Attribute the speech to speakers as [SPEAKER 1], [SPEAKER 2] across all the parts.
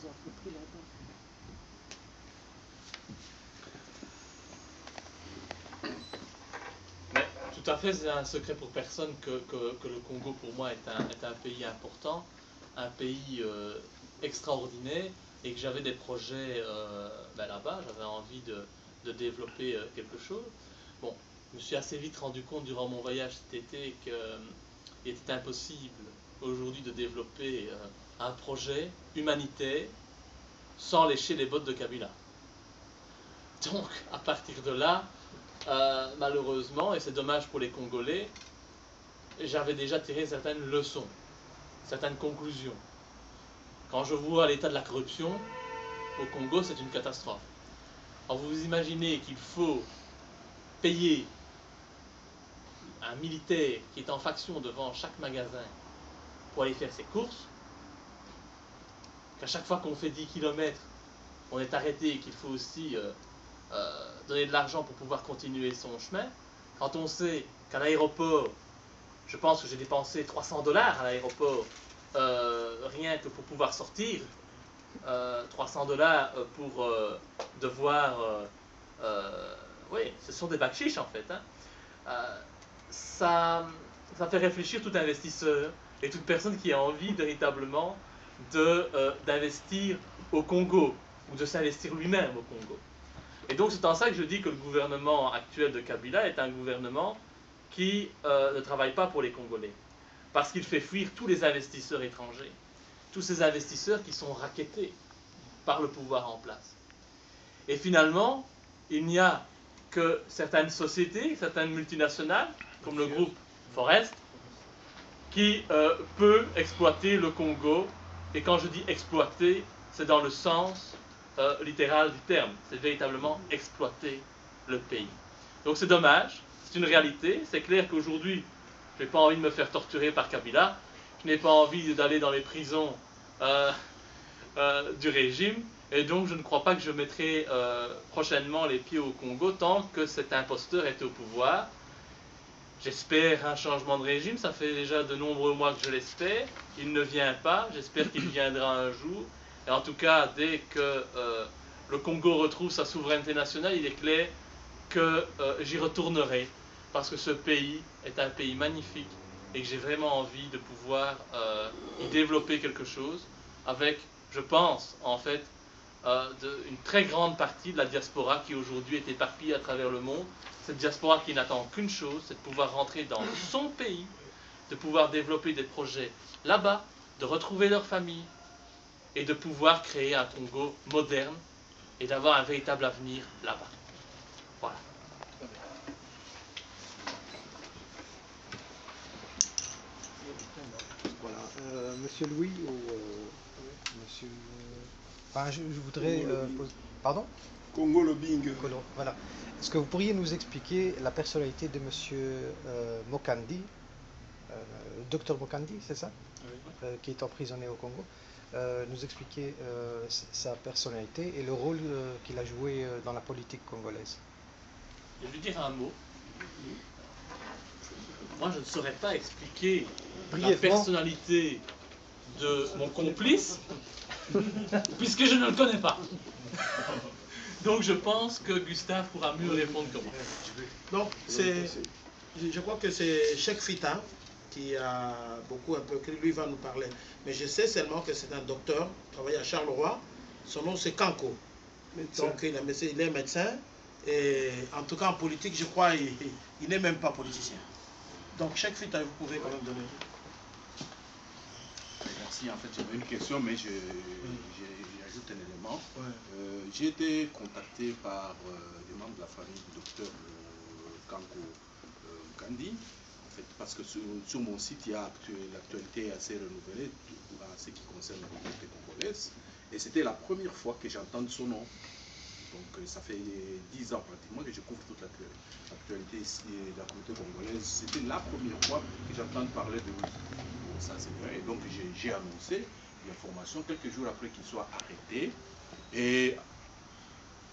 [SPEAKER 1] vous entrepris là-bas?
[SPEAKER 2] Tout à fait, c'est un secret pour personne que le Congo pour moi est un pays important, un pays extraordinaire, et que j'avais des projets là-bas, j'avais envie de développer quelque chose. Bon, je me suis assez vite rendu compte durant mon voyage cet été qu'il était impossible aujourd'hui de développer un projet humanitaire sans lécher les bottes de Kabila. Donc, à partir de là, malheureusement, et c'est dommage pour les Congolais, j'avais déjà tiré certaines leçons, certaines conclusions. Quand je vois l'état de la corruption au Congo, c'est une catastrophe. Alors vous imaginez qu'il faut payer un militaire qui est en faction devant chaque magasin pour aller faire ses courses, qu'à chaque fois qu'on fait 10 km, on est arrêté et qu'il faut aussi donner de l'argent pour pouvoir continuer son chemin. Quand on sait qu'à l'aéroport, je pense que j'ai dépensé 300 $ à l'aéroport rien que pour pouvoir sortir, 300 $ pour devoir... oui, ce sont des bakchiches en fait. Ça fait réfléchir tout investisseur et toute personne qui a envie véritablement d'investir au Congo ou de s'investir lui-même au Congo. Et donc c'est en ça que je dis que le gouvernement actuel de Kabila est un gouvernement qui ne travaille pas pour les Congolais. Parce qu'il fait fuir tous les investisseurs étrangers. Tous ces investisseurs qui sont rackettés par le pouvoir en place. Et finalement, il n'y a que certaines sociétés, certaines multinationales, comme le groupe Forest, qui peut exploiter le Congo. Et quand je dis exploiter, c'est dans le sens littéral du terme. C'est véritablement exploiter le pays. Donc c'est dommage, c'est une réalité. C'est clair qu'aujourd'hui, je n'ai pas envie de me faire torturer par Kabila. Je n'ai pas envie d'aller dans les prisons du régime. Et donc je ne crois pas que je mettrai prochainement les pieds au Congo tant que cet imposteur est au pouvoir. J'espère un changement de régime, ça fait déjà de nombreux mois que je l'espère. Il ne vient pas, j'espère qu'il viendra un jour. Et en tout cas, dès que le Congo retrouve sa souveraineté nationale, il est clair que j'y retournerai. Parce que ce pays est un pays magnifique et que j'ai vraiment envie de pouvoir y développer quelque chose avec, je pense, en fait, une très grande partie de la diaspora qui aujourd'hui est éparpillée à travers le monde. Cette diaspora qui n'attend qu'une chose, c'est de pouvoir rentrer dans son pays, de pouvoir développer des projets là-bas, de retrouver leur famille et de pouvoir créer un Congo moderne et d'avoir un véritable avenir là-bas. Voilà.
[SPEAKER 3] Voilà. Monsieur Louis ou Monsieur... Enfin, je voudrais poser... Pardon?
[SPEAKER 4] Congo Lobbying.
[SPEAKER 3] Voilà. Est-ce que vous pourriez nous expliquer la personnalité de Monsieur Mokandi, Docteur Mokandi, c'est ça?
[SPEAKER 2] Oui.
[SPEAKER 3] Qui est emprisonné au Congo, nous expliquer sa personnalité et le rôle qu'il a joué dans la politique congolaise.
[SPEAKER 2] Je vais lui dire un mot. Moi, je ne saurais pas expliquer la personnalité de mon complice, puisque je ne le connais pas. Donc je pense que Gustave pourra mieux répondre que moi.
[SPEAKER 5] Donc, je crois que c'est Cheikh Fita qui a beaucoup un peu, qui lui va nous parler. Mais je sais seulement que c'est un docteur, travaille à Charleroi. Son nom c'est Kanko. Donc il est médecin. Et en tout cas en politique, je crois, il n'est même pas politicien. Donc Cheikh Fita, vous pouvez quand même donner.
[SPEAKER 4] Merci, en fait j'avais une question, mais j'ajoute un élément. Ouais. J'ai été contacté par des membres de la famille du docteur Kanko Mokandi, en fait, parce que sur mon site, il y a l'actualité assez renouvelée en ce qui concerne la communauté congolaise, et c'était la première fois que j'entends son nom. Donc ça fait 10 ans pratiquement que je couvre toute l'actualité de la communauté congolaise. C'était la première fois que j'entends parler de lui. Bon, ça c'est vrai. Et donc j'ai annoncé l'information quelques jours après qu'il soit arrêté. Et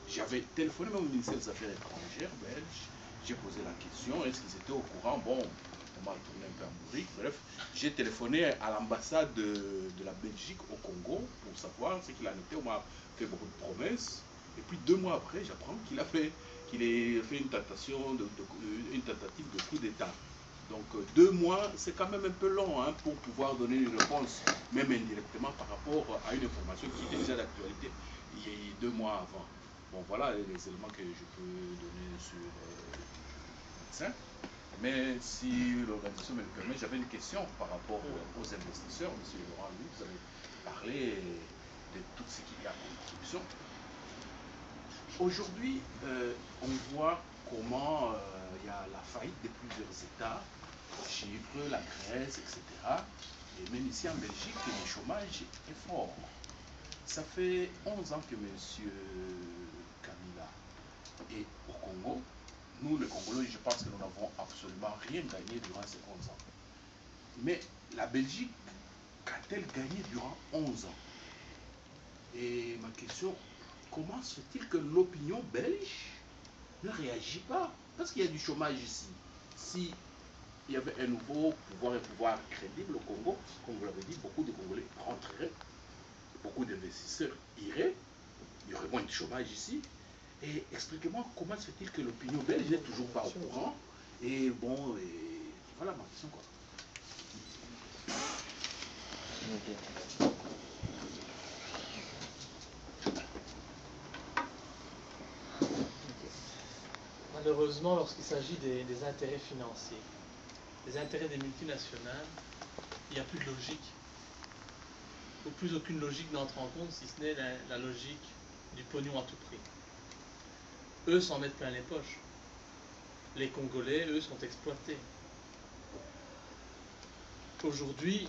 [SPEAKER 4] j'avais téléphoné même au ministère des Affaires étrangères belge. J'ai posé la question, est-ce qu'ils étaient au courant? Bon, m'a tourné un peu en bourrique. Bref, j'ai téléphoné à l'ambassade de la Belgique au Congo pour savoir ce qu'il en était. On m'a fait beaucoup de promesses. Et puis 2 mois après, j'apprends qu'il a fait une tentative de coup d'État. Donc 2 mois, c'est quand même un peu long hein, pour pouvoir donner une réponse, même indirectement par rapport à une information qui est déjà d'actualité il y a 2 mois avant. Bon, voilà les éléments que je peux donner sur le médecin. Mais si l'organisation me le permet, j'avais une question par rapport aux investisseurs. Monsieur Laurent, vous avez parlé de tout ce qu'il y a en corruption. Aujourd'hui, on voit comment il y a la faillite de plusieurs États, Chypre, la Grèce, etc. Et même ici en Belgique, le chômage est fort. Ça fait 11 ans que M. Kabila est au Congo. Nous, les Congolais, je pense que nous n'avons absolument rien gagné durant ces 11 ans. Mais la Belgique qu'a-t-elle gagné durant 11 ans? Et ma question, comment se fait-il que l'opinion belge ne réagit pas? Parce qu'il y a du chômage ici. Si il y avait un nouveau pouvoir, un pouvoir crédible au Congo, comme vous l'avez dit, beaucoup de Congolais rentreraient, beaucoup d'investisseurs iraient, il y aurait moins de chômage ici. Et expliquez-moi comment se fait-il que l'opinion belge n'est toujours pas au courant? Et bon, voilà ma question quoi.
[SPEAKER 2] Malheureusement, lorsqu'il s'agit des intérêts financiers, des intérêts des multinationales, il n'y a plus de logique. Ou plus aucune logique n'entre en compte, si ce n'est la logique du pognon à tout prix. Eux s'en mettent plein les poches. Les Congolais, eux, sont exploités. Aujourd'hui,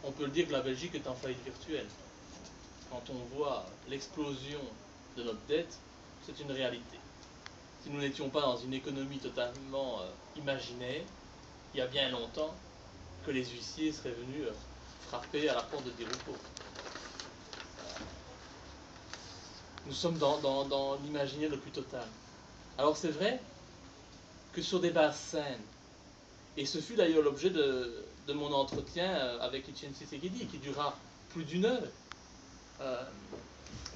[SPEAKER 2] on peut le dire que la Belgique est en faillite virtuelle. Quand on voit l'explosion de notre dette, c'est une réalité. Si nous n'étions pas dans une économie totalement imaginaire, il y a bien longtemps que les huissiers seraient venus frapper à la porte de Dirupo. Nous sommes dans l'imaginaire le plus total. Alors c'est vrai que sur des bases saines, et ce fut d'ailleurs l'objet de mon entretien avec Etienne Tshisekedi, qui dura plus d'1 heure,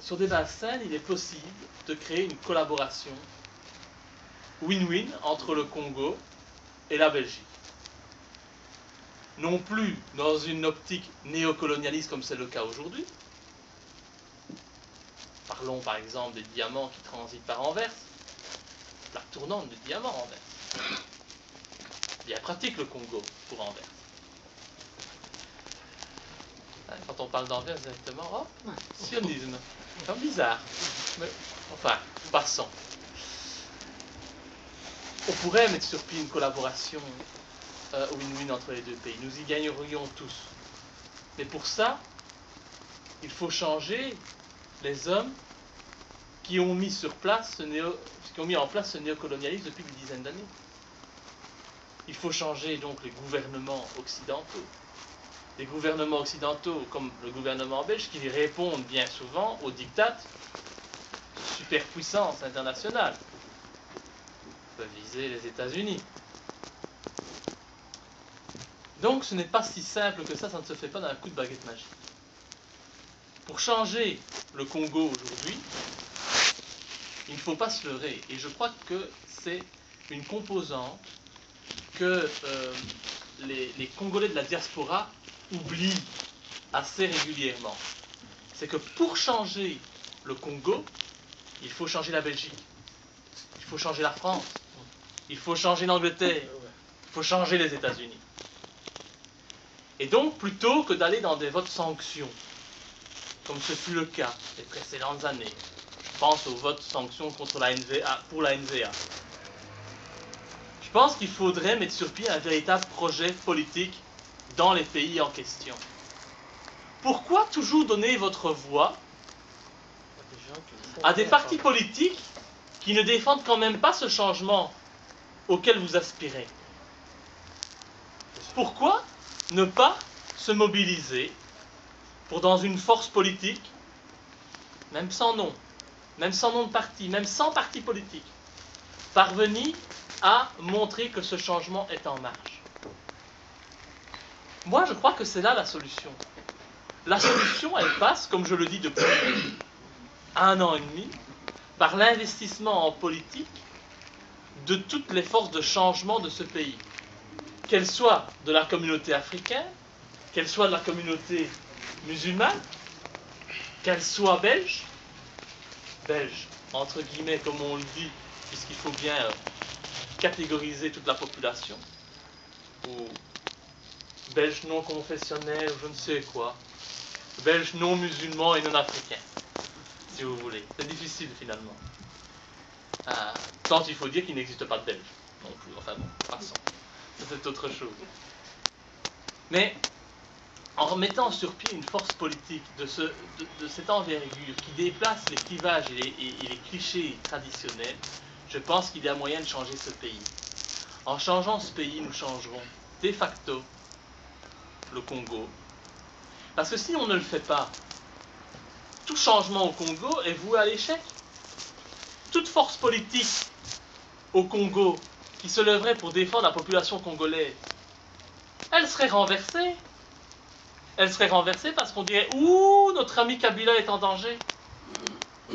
[SPEAKER 2] sur des bases saines, il est possible de créer une collaboration win-win entre le Congo et la Belgique. Non plus dans une optique néocolonialiste comme c'est le cas aujourd'hui. Parlons par exemple des diamants qui transitent par Anvers, la tournante des diamants Anvers. Bien pratique le Congo pour Anvers. Quand on parle d'Anvers directement, oh, sionisme, c'est bizarre. Mais enfin, passons. On pourrait mettre sur pied une collaboration win-win entre les deux pays. Nous y gagnerions tous. Mais pour ça, il faut changer les hommes qui ont mis en place ce néocolonialisme depuis une dizaine d'années. Il faut changer donc les gouvernements occidentaux. Des gouvernements occidentaux comme le gouvernement belge qui répondent bien souvent aux diktats de superpuissance internationale. On peut viser les États-Unis. Donc ce n'est pas si simple que ça ne se fait pas d'un coup de baguette magique. Pour changer le Congo aujourd'hui, il ne faut pas se leurrer. Et je crois que c'est une composante que les Congolais de la diaspora oublient assez régulièrement. C'est que pour changer le Congo, il faut changer la Belgique, il faut changer la France, il faut changer l'Angleterre, il faut changer les États-Unis. Et donc, plutôt que d'aller dans des votes sanctions, comme ce fut le cas les précédentes années, je pense au vote sanctions contre la NVA, pour la NVA, je pense qu'il faudrait mettre sur pied un véritable projet politique dans les pays en question. Pourquoi toujours donner votre voix à des partis politiques qui ne défendent quand même pas ce changement auquel vous aspirez? Pourquoi ne pas se mobiliser pour, dans une force politique, même sans nom de parti, même sans parti politique, parvenir à montrer que ce changement est en marche. Moi, je crois que c'est là la solution. La solution, elle passe, comme je le dis depuis 1 an et demi, par l'investissement en politique de toutes les forces de changement de ce pays. Qu'elles soient de la communauté africaine, qu'elles soient de la communauté musulmane, qu'elles soient belges, entre guillemets, comme on le dit, puisqu'il faut bien catégoriser toute la population, ou belges non confessionnels, ou je ne sais quoi, belges non musulmans et non africains, si vous voulez. C'est difficile finalement. Tant il faut dire qu'il n'existe pas de belges non plus, enfin bon, passons. C'est autre chose. Mais en remettant sur pied une force politique de cette envergure qui déplace les clivages et les clichés traditionnels, je pense qu'il y a moyen de changer ce pays. En changeant ce pays, nous changerons de facto le Congo. Parce que si on ne le fait pas, tout changement au Congo est voué à l'échec. Toute force politique au Congo qui se lèverait pour défendre la population congolaise, elle serait renversée. Elle serait renversée parce qu'on dirait « Ouh, notre ami Kabila est en danger ».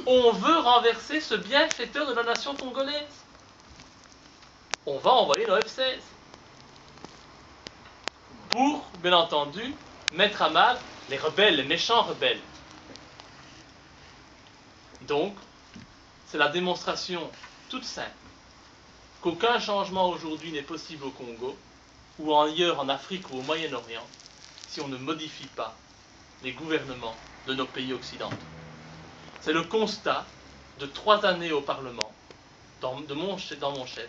[SPEAKER 2] On veut renverser ce bienfaiteur de la nation congolaise. On va envoyer le F-16 pour, bien entendu, mettre à mal les rebelles, les méchants rebelles. Donc, c'est la démonstration toute simple qu'aucun changement aujourd'hui n'est possible au Congo, ou ailleurs en Afrique ou au Moyen-Orient, si on ne modifie pas les gouvernements de nos pays occidentaux. C'est le constat de 3 années au Parlement, dans mon chef.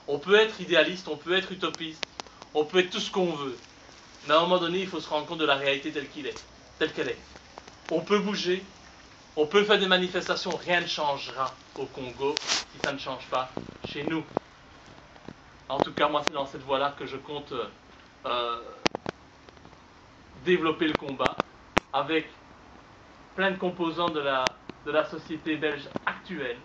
[SPEAKER 2] On peut être idéaliste, on peut être utopiste, on peut être tout ce qu'on veut, mais à un moment donné, il faut se rendre compte de la réalité telle qu'elle est. On peut bouger, on peut faire des manifestations, rien ne changera au Congo si ça ne change pas chez nous. En tout cas, moi, c'est dans cette voie-là que je compte développer le combat avec plein de composants de la société belge actuelle.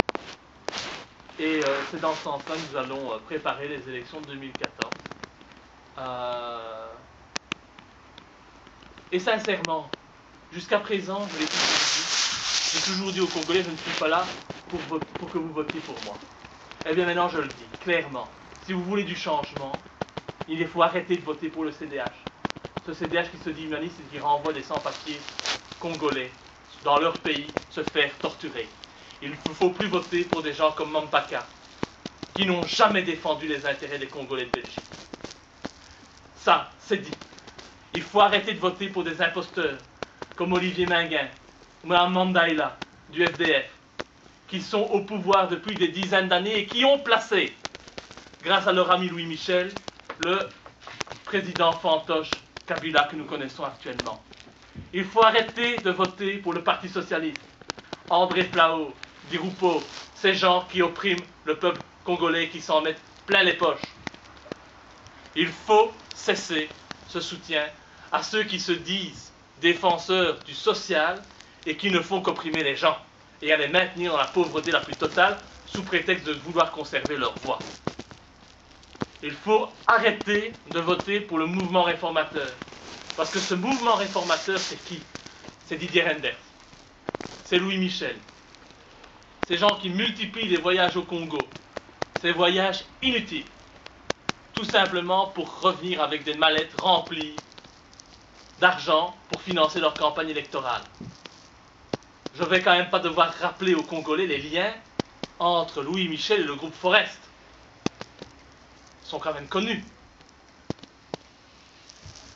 [SPEAKER 2] Et c'est dans ce sens-là que nous allons préparer les élections de 2014. Et sincèrement, jusqu'à présent, je l'ai toujours dit, j'ai toujours dit aux Congolais, je ne suis pas là pour que vous votiez pour moi. Eh bien maintenant, je le dis clairement. Si vous voulez du changement, il faut arrêter de voter pour le CDH. Ce CDH qui se dit humaniste et qui renvoie des sans-papiers congolais dans leur pays se faire torturer. Il ne faut plus voter pour des gens comme Mampaka, qui n'ont jamais défendu les intérêts des Congolais de Belgique. Ça, c'est dit. Il faut arrêter de voter pour des imposteurs comme Olivier Minguin ou Mme Mandaïla du FDF, qui sont au pouvoir depuis des dizaines d'années et qui ont placé, grâce à leur ami Louis Michel, le président fantoche Kabila que nous connaissons actuellement. Il faut arrêter de voter pour le Parti socialiste. André Flao, Di Rupo, ces gens qui oppriment le peuple congolais, qui s'en mettent plein les poches. Il faut cesser ce soutien à ceux qui se disent défenseurs du social et qui ne font qu'opprimer les gens et à les maintenir dans la pauvreté la plus totale sous prétexte de vouloir conserver leur voix. Il faut arrêter de voter pour le mouvement réformateur. Parce que ce mouvement réformateur, c'est qui? C'est Didier Reynders. C'est Louis Michel. Ces gens qui multiplient les voyages au Congo. Ces voyages inutiles. Tout simplement pour revenir avec des mallettes remplies d'argent pour financer leur campagne électorale. Je ne vais quand même pas devoir rappeler aux Congolais les liens entre Louis Michel et le groupe Forest. Ils sont quand même connus.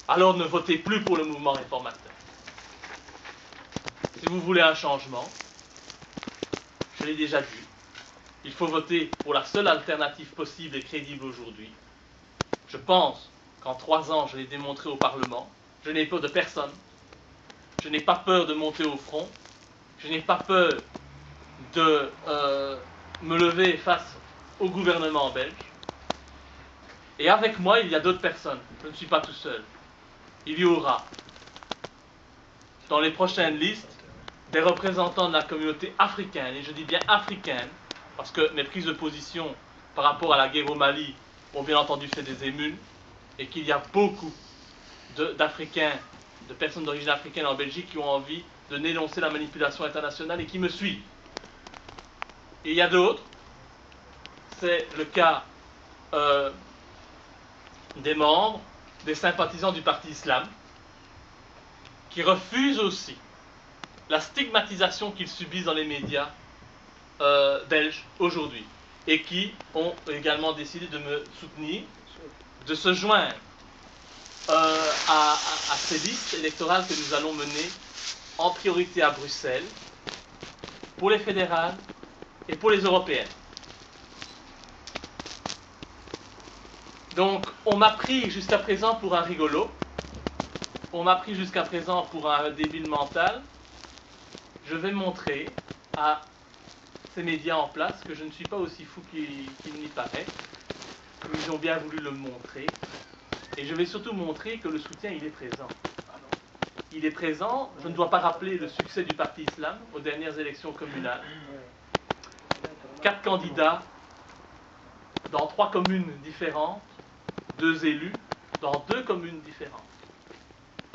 [SPEAKER 2] Alors ne votez plus pour le mouvement réformateur. Si vous voulez un changement, je l'ai déjà dit, il faut voter pour la seule alternative possible et crédible aujourd'hui. Je pense qu'en 3 ans, je l'ai démontré au Parlement, je n'ai peur de personne, je n'ai pas peur de monter au front, je n'ai pas peur de me lever face au gouvernement belge. Et avec moi, il y a d'autres personnes, je ne suis pas tout seul. Il y aura, dans les prochaines listes, des représentants de la communauté africaine, et je dis bien africaine, parce que mes prises de position par rapport à la guerre au Mali ont bien entendu fait des émules et qu'il y a beaucoup d'Africains, de personnes d'origine africaine en Belgique qui ont envie de dénoncer la manipulation internationale et qui me suivent. Et il y a d'autres, c'est le cas des membres, des sympathisants du parti islam, qui refusent aussi la stigmatisation qu'ils subissent dans les médias belges aujourd'hui et qui ont également décidé de me soutenir, de se joindre à ces listes électorales que nous allons mener en priorité à Bruxelles, pour les fédérales et pour les européennes. Donc, on m'a pris jusqu'à présent pour un rigolo, on m'a pris jusqu'à présent pour un débile mental. Je vais montrer à ces médias en place que je ne suis pas aussi fou qu'il n'y paraît. Ils ont bien voulu le montrer. Et je vais surtout montrer que le soutien, il est présent. Il est présent. Je ne dois pas rappeler le succès du Parti Islam aux dernières élections communales. 4 candidats dans 3 communes différentes, 2 élus dans 2 communes différentes,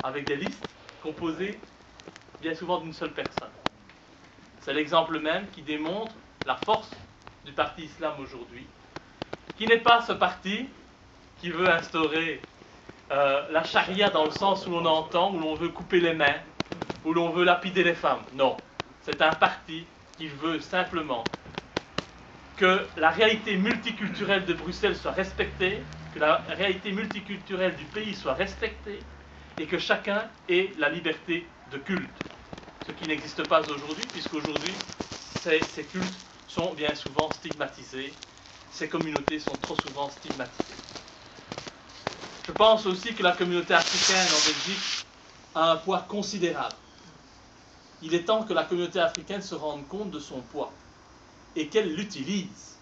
[SPEAKER 2] avec des listes composées bien souvent d'une seule personne. C'est l'exemple même qui démontre la force du Parti Islam aujourd'hui, qui n'est pas ce parti qui veut instaurer la charia dans le sens où l'on entend, où l'on veut couper les mains, où l'on veut lapider les femmes. Non, c'est un parti qui veut simplement que la réalité multiculturelle de Bruxelles soit respectée, que la réalité multiculturelle du pays soit respectée et que chacun ait la liberté de culte. Ce qui n'existe pas aujourd'hui, puisqu'aujourd'hui, ces cultes sont bien souvent stigmatisés, ces communautés sont trop souvent stigmatisées. Je pense aussi que la communauté africaine en Belgique a un poids considérable. Il est temps que la communauté africaine se rende compte de son poids et qu'elle l'utilise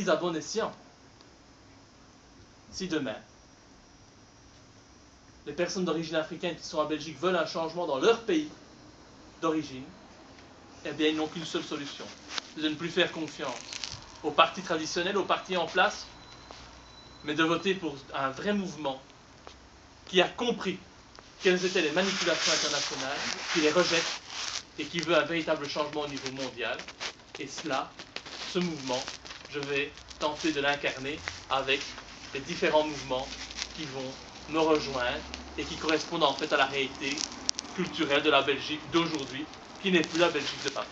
[SPEAKER 2] à bon escient. Si demain, les personnes d'origine africaine qui sont en Belgique veulent un changement dans leur pays d'origine, eh bien ils n'ont qu'une seule solution, c'est de ne plus faire confiance aux partis traditionnels, aux partis en place, mais de voter pour un vrai mouvement qui a compris quelles étaient les manipulations internationales, qui les rejette et qui veut un véritable changement au niveau mondial. Et cela, ce mouvement, je vais tenter de l'incarner avec les différents mouvements qui vont me rejoindre et qui correspondent en fait à la réalité culturelle de la Belgique d'aujourd'hui, qui n'est plus la Belgique de papa.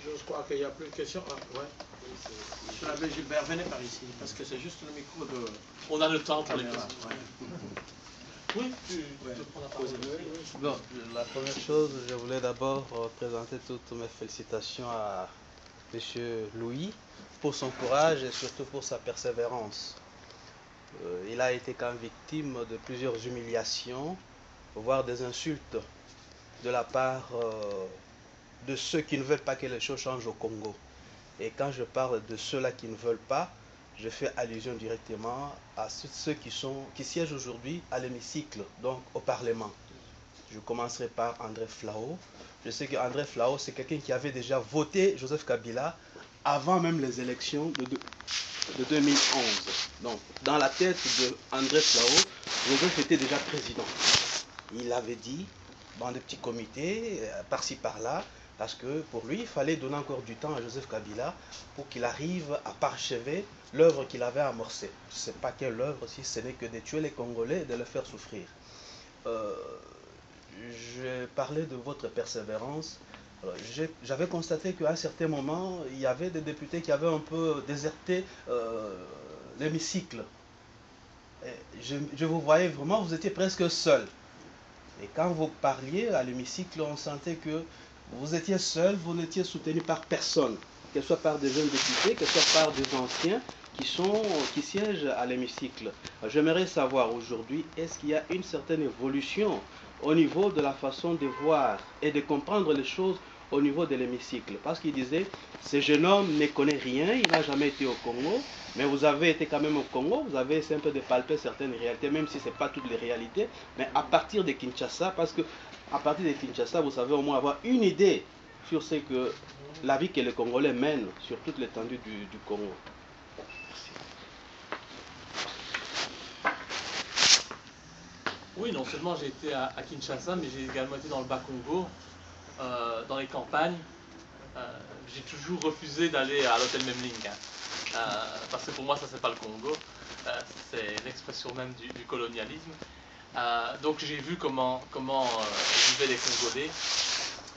[SPEAKER 5] Je crois qu'il n'y a plus de questions. Ah, ouais. Sur la Belgique, venez par ici, parce que c'est juste le micro de...
[SPEAKER 2] On a le temps pour les questions.
[SPEAKER 5] Ouais.
[SPEAKER 2] Oui, tu peux prendre la parole.
[SPEAKER 1] Bon, la première chose, je voulais d'abord présenter toutes mes félicitations à M. Louis pour son courage et surtout pour sa persévérance. Il a été quand même victime de plusieurs humiliations, voire des insultes de la part de ceux qui ne veulent pas que les choses changent au Congo. Et quand je parle de ceux-là qui ne veulent pas, je fais allusion directement à ceux qui siègent aujourd'hui à l'hémicycle, donc au Parlement. Je commencerai par André Flao. Je sais qu'André Flao, c'est quelqu'un qui avait déjà voté Joseph Kabila avant même les élections de 2011. Donc, dans la tête d'André Flao, Joseph était déjà président. Il avait dit, dans des petits comités, par-ci par-là, parce que pour lui, il fallait donner encore du temps à Joseph Kabila pour qu'il arrive à parachever l'œuvre qu'il avait amorcée. Je ne sais pas quelle œuvre, si ce n'est que de tuer les Congolais et de les faire souffrir. Je parlais de votre persévérance. J'avais constaté qu'à un certain moment, il y avait des députés qui avaient un peu déserté l'hémicycle. Je vous voyais vraiment, vous étiez presque seul. Et quand vous parliez à l'hémicycle, on sentait que vous étiez seul, vous n'étiez soutenu par personne, que ce soit par des jeunes députés, que ce soit par des anciens qui siègent à l'hémicycle. J'aimerais savoir aujourd'hui, est-ce qu'il y a une certaine évolution au niveau de la façon de voir et de comprendre les choses au niveau de l'hémicycle. Parce qu'il disait, ce jeune homme ne connaît rien, il n'a jamais été au Congo, mais vous avez été quand même au Congo, vous avez essayé un peu de palper certaines réalités, même si ce n'est pas toutes les réalités, mais à partir de Kinshasa, parce que à partir de Kinshasa, vous savez au moins avoir une idée sur ce que la vie que les Congolais mènent sur toute l'étendue du Congo.
[SPEAKER 2] Oui, non seulement j'ai été à Kinshasa, mais j'ai également été dans le Bas-Congo, dans les campagnes. J'ai toujours refusé d'aller à l'hôtel Memling, parce que pour moi ça c'est pas le Congo, c'est l'expression même du colonialisme. Donc j'ai vu comment vivaient les Congolais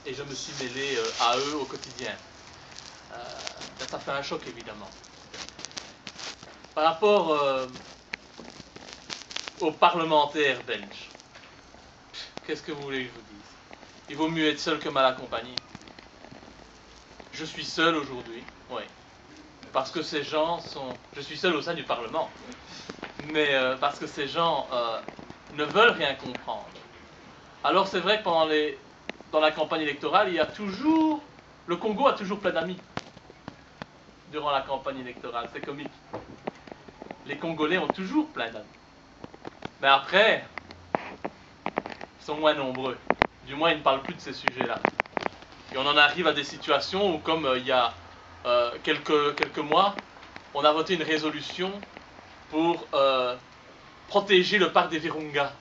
[SPEAKER 2] et je me suis mêlé à eux au quotidien. Ça fait un choc évidemment. Par rapport aux parlementaires belges, qu'est-ce que vous voulez que je vous dise? Il vaut mieux être seul que mal accompagné. Je suis seul aujourd'hui, oui. Parce que ces gens sont... Je suis seul au sein du Parlement. Mais parce que ces gens ne veulent rien comprendre. Alors c'est vrai que dans la campagne électorale, il y a toujours... Le Congo a toujours plein d'amis. Durant la campagne électorale, c'est comique. Les Congolais ont toujours plein d'amis. Mais après, ils sont moins nombreux. Du moins, ils ne parlent plus de ces sujets-là. Et on en arrive à des situations où, comme il y a quelques mois, on a voté une résolution pour protéger le parc des Virunga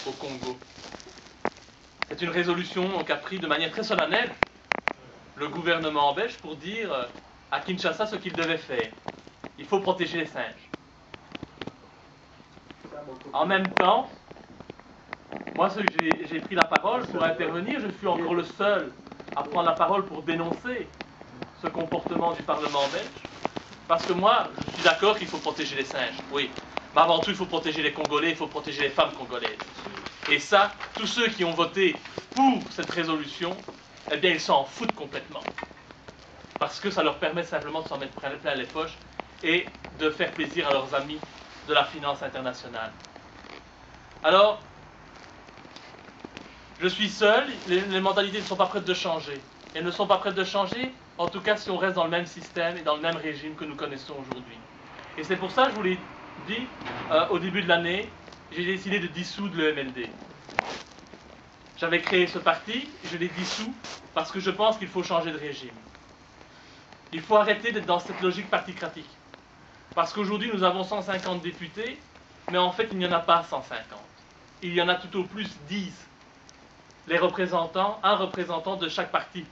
[SPEAKER 2] au Congo. C'est une résolution qu'a pris de manière très solennelle le gouvernement belge pour dire à Kinshasa ce qu'il devait faire. Il faut protéger les singes. En même temps, moi, j'ai pris la parole pour intervenir. Je suis encore le seul à prendre la parole pour dénoncer ce comportement du Parlement belge. Parce que moi, je suis d'accord qu'il faut protéger les singes, oui. Mais avant tout, il faut protéger les Congolais, il faut protéger les femmes congolaises. Et ça, tous ceux qui ont voté pour cette résolution, eh bien, ils s'en foutent complètement. Parce que ça leur permet simplement de s'en mettre plein les poches et de faire plaisir à leurs amis de la finance internationale. Alors, je suis seul, les mentalités ne sont pas prêtes de changer. Elles ne sont pas prêtes de changer, en tout cas si on reste dans le même système et dans le même régime que nous connaissons aujourd'hui. Et c'est pour ça que je vous l'ai dit, au début de l'année, j'ai décidé de dissoudre le MLD. J'avais créé ce parti, je l'ai dissous parce que je pense qu'il faut changer de régime. Il faut arrêter d'être dans cette logique particratique. Parce qu'aujourd'hui, nous avons 150 députés, mais en fait, il n'y en a pas 150. Il y en a tout au plus 10. Les représentants, un représentant de chaque parti,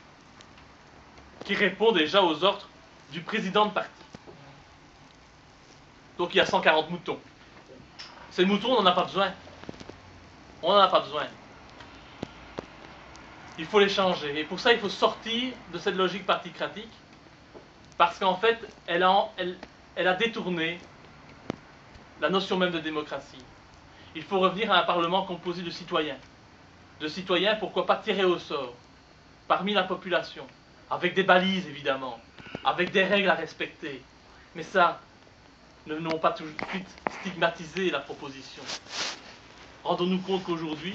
[SPEAKER 2] qui répond déjà aux ordres du président de parti. Donc il y a 140 moutons. Ces moutons, on n'en a pas besoin. On n'en a pas besoin. Il faut les changer. Et pour ça, il faut sortir de cette logique particratique, parce qu'en fait, elle a détourné la notion même de démocratie. Il faut revenir à un Parlement composé de citoyens. De citoyens, pourquoi pas tirés au sort, parmi la population, avec des balises évidemment, avec des règles à respecter. Mais ça, ne n'ont pas tout de suite stigmatisé la proposition. Rendons-nous compte qu'aujourd'hui,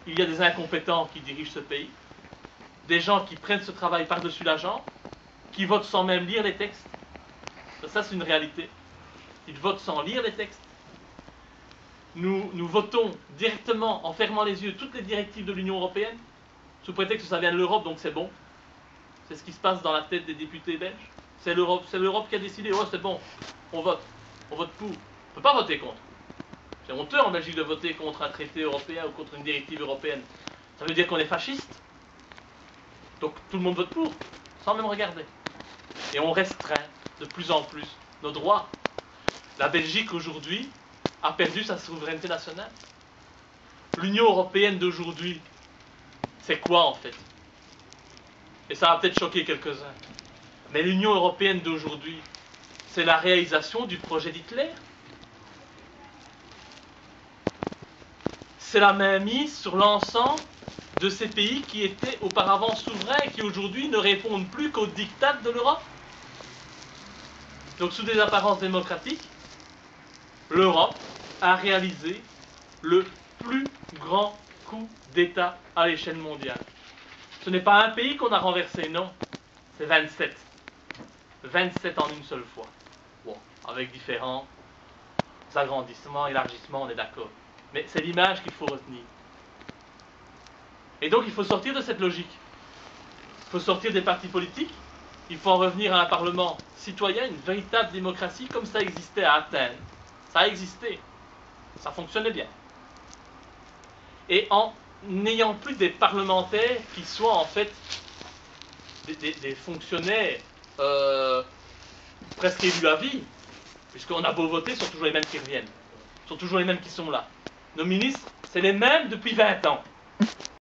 [SPEAKER 2] il y a des incompétents qui dirigent ce pays, des gens qui prennent ce travail par-dessus la jambe, qui votent sans même lire les textes. Ça, c'est une réalité. Ils votent sans lire les textes. Nous votons directement, en fermant les yeux, toutes les directives de l'Union européenne, sous prétexte que ça vient de l'Europe, donc c'est bon. C'est ce qui se passe dans la tête des députés belges. C'est l'Europe qui a décidé, oh c'est bon, on vote pour. On ne peut pas voter contre. C'est honteux en Belgique de voter contre un traité européen ou contre une directive européenne. Ça veut dire qu'on est fasciste. Donc tout le monde vote pour, sans même regarder. Et on restreint de plus en plus nos droits. La Belgique aujourd'hui a perdu sa souveraineté nationale. L'Union européenne d'aujourd'hui, c'est quoi en fait? Et ça va peut-être choquer quelques-uns. Mais l'Union européenne d'aujourd'hui, c'est la réalisation du projet d'Hitler. C'est la mainmise sur l'ensemble de ces pays qui étaient auparavant souverains et qui aujourd'hui ne répondent plus qu'aux diktats de l'Europe. Donc sous des apparences démocratiques, l'Europe a réalisé le plus grand coup d'État à l'échelle mondiale. Ce n'est pas un pays qu'on a renversé, non. C'est 27. 27 en une seule fois. Bon, avec différents agrandissements, élargissements, on est d'accord. Mais c'est l'image qu'il faut retenir. Et donc il faut sortir de cette logique. Il faut sortir des partis politiques. Il faut en revenir à un parlement citoyen, une véritable démocratie comme ça existait à Athènes. Ça a existé. Ça fonctionnait bien. Et en n'ayant plus des parlementaires qui soient en fait des fonctionnaires presque élus à vie, puisqu'on a beau voter, ce sont toujours les mêmes qui reviennent. Ce sont toujours les mêmes qui sont là. Nos ministres, c'est les mêmes depuis 20 ans.